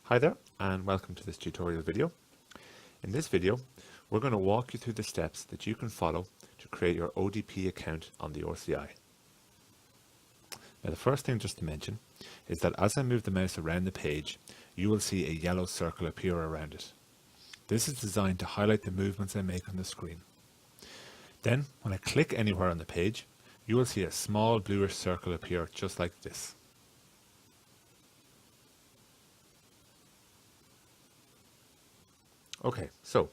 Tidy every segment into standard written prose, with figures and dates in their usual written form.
Hi there and welcome to this tutorial video. In this video we're going to walk you through the steps that you can follow to create your ODP account on the RCI. Now the first thing just to mention is that as I move the mouse around the page you will see a yellow circle appear around it. This is designed to highlight the movements I make on the screen. Then when I click anywhere on the page you will see a small bluish circle appear just like this. Okay, so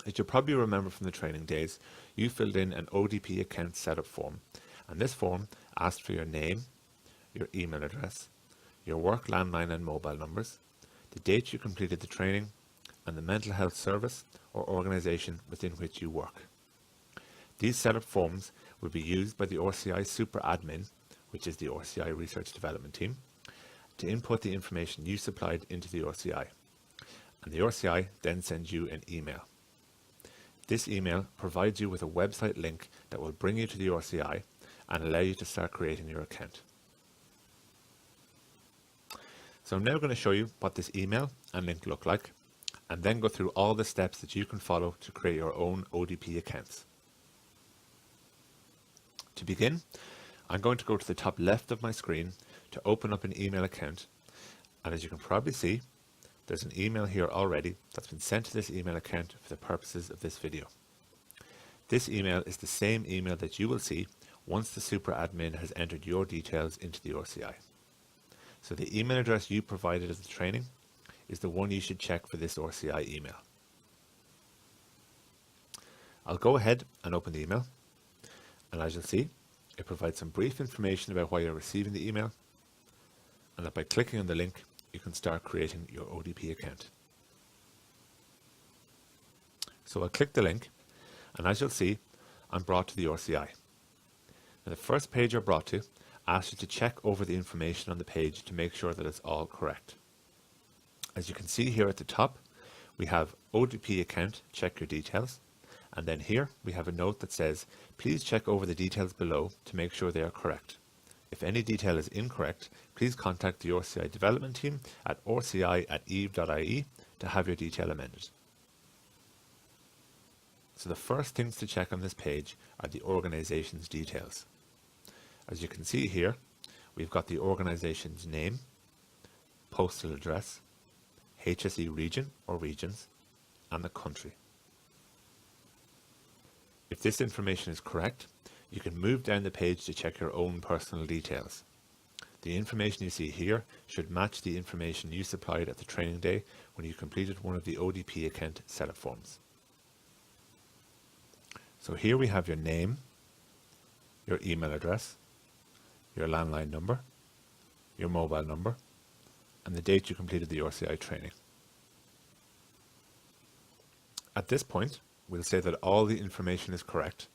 as you probably remember from the training days, you filled in an ODP account setup form, and this form asked for your name, your email address, your work landline and mobile numbers, the date you completed the training, and the mental health service or organisation within which you work. These setup forms will be used by the RCI Super Admin, which is the RCI Research Development Team, to input the information you supplied into the RCI. And the RCI then sends you an email. This email provides you with a website link that will bring you to the RCI and allow you to start creating your account. So I'm now going to show you what this email and link look like, and then go through all the steps that you can follow to create your own ODP accounts. To begin, I'm going to go to the top left of my screen to open up an email account, and as you can probably see, there's an email here already that's been sent to this email account for the purposes of this video. This email is the same email that you will see once the super admin has entered your details into the RCI. So the email address you provided as the training is the one you should check for this RCI email. I'll go ahead and open the email, and as you'll see, it provides some brief information about why you're receiving the email, and that by clicking on the link you can start creating your ODP account. So I'll click the link, and as you'll see, I'm brought to the RCI. Now the first page you're brought to asks you to check over the information on the page to make sure that it's all correct. As you can see here at the top, we have ODP account, check your details, and then here we have a note that says, please check over the details below to make sure they are correct. If any detail is incorrect, please contact the RCI development team at rci@eve.ie to have your detail amended. So the first things to check on this page are the organisation's details. As you can see here, we've got the organisation's name, postal address, HSE region or regions, and the country. If this information is correct, you can move down the page to check your own personal details. The information you see here should match the information you supplied at the training day when you completed one of the ODP account setup forms. So here we have your name, your email address, your landline number, your mobile number, and the date you completed the RCI training. At this point, we'll say that all the information is correct.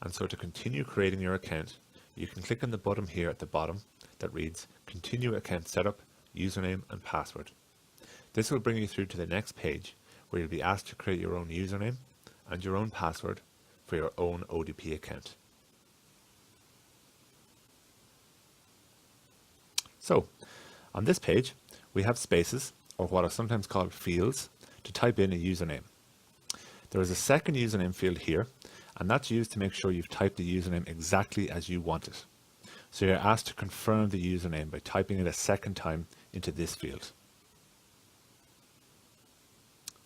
And so to continue creating your account, you can click on the button here at the bottom that reads Continue Account Setup, Username and Password. This will bring you through to the next page where you'll be asked to create your own username and your own password for your own ODP account. So, on this page, we have spaces, or what are sometimes called fields, to type in a username. There is a second username field here, and that's used to make sure you've typed the username exactly as you want it. So you're asked to confirm the username by typing it a second time into this field.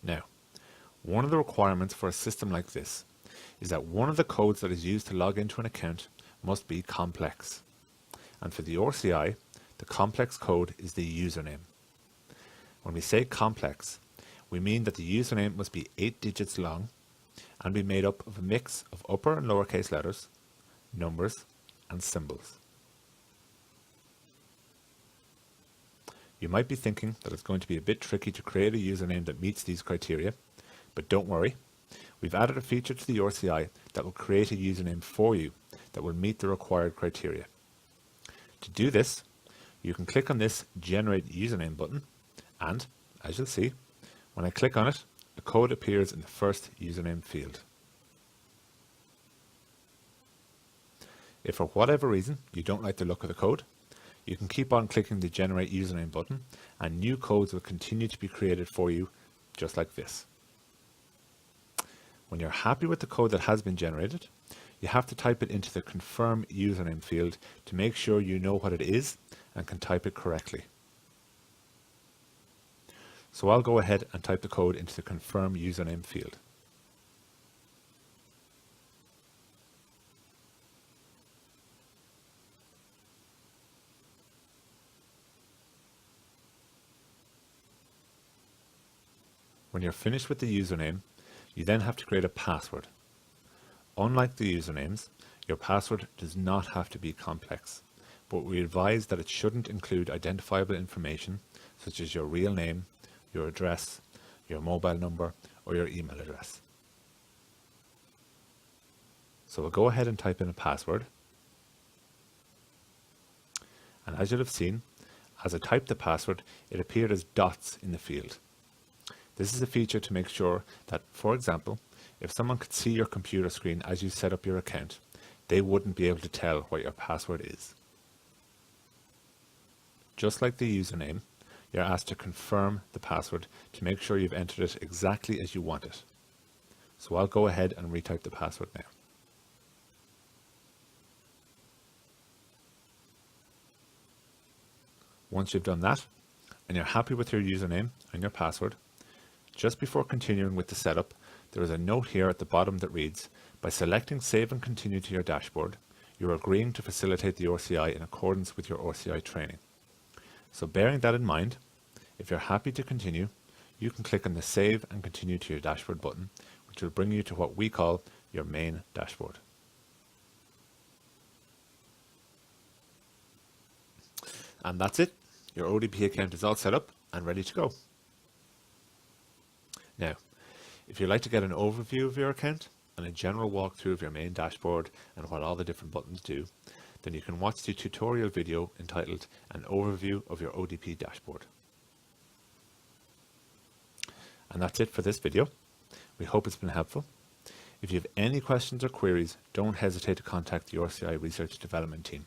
Now, one of the requirements for a system like this is that one of the codes that is used to log into an account must be complex. And for the RCI, the complex code is the username. When we say complex, we mean that the username must be 8 digits long and be made up of a mix of upper and lowercase letters, numbers, and symbols. You might be thinking that it's going to be a bit tricky to create a username that meets these criteria, but don't worry. We've added a feature to the RCI that will create a username for you that will meet the required criteria. To do this, you can click on this Generate Username button, and as you'll see, when I click on it, a code appears in the first username field. If for whatever reason you don't like the look of the code, You can keep on clicking the Generate Username button, and new codes will continue to be created for you, just like this. When you're happy with the code that has been generated, you have to type it into the Confirm Username field to make sure you know what it is and can type it correctly. So I'll go ahead and type the code into the Confirm Username field. When you're finished with the username, you then have to create a password. Unlike the usernames, your password does not have to be complex, but we advise that it shouldn't include identifiable information such as your real name, your address, your mobile number, or your email address. So we'll go ahead and type in a password. And as you'll have seen, as I typed the password, it appeared as dots in the field. This is a feature to make sure that, for example, if someone could see your computer screen as you set up your account, they wouldn't be able to tell what your password is. Just like the username, you're asked to confirm the password to make sure you've entered it exactly as you want it. So I'll go ahead and retype the password now. Once you've done that, and you're happy with your username and your password, just before continuing with the setup, there is a note here at the bottom that reads, by selecting Save and Continue to your dashboard, you are agreeing to facilitate the RCI in accordance with your RCI training. So bearing that in mind, if you're happy to continue, you can click on the Save and Continue to your dashboard button, which will bring you to what we call your main dashboard. And that's it. Your ODP account is all set up and ready to go. Now, if you'd like to get an overview of your account and a general walkthrough of your main dashboard and what all the different buttons do, then you can watch the tutorial video entitled An Overview of Your ODP Dashboard. And that's it for this video. We hope it's been helpful. If you have any questions or queries, don't hesitate to contact the RCI Research Development Team.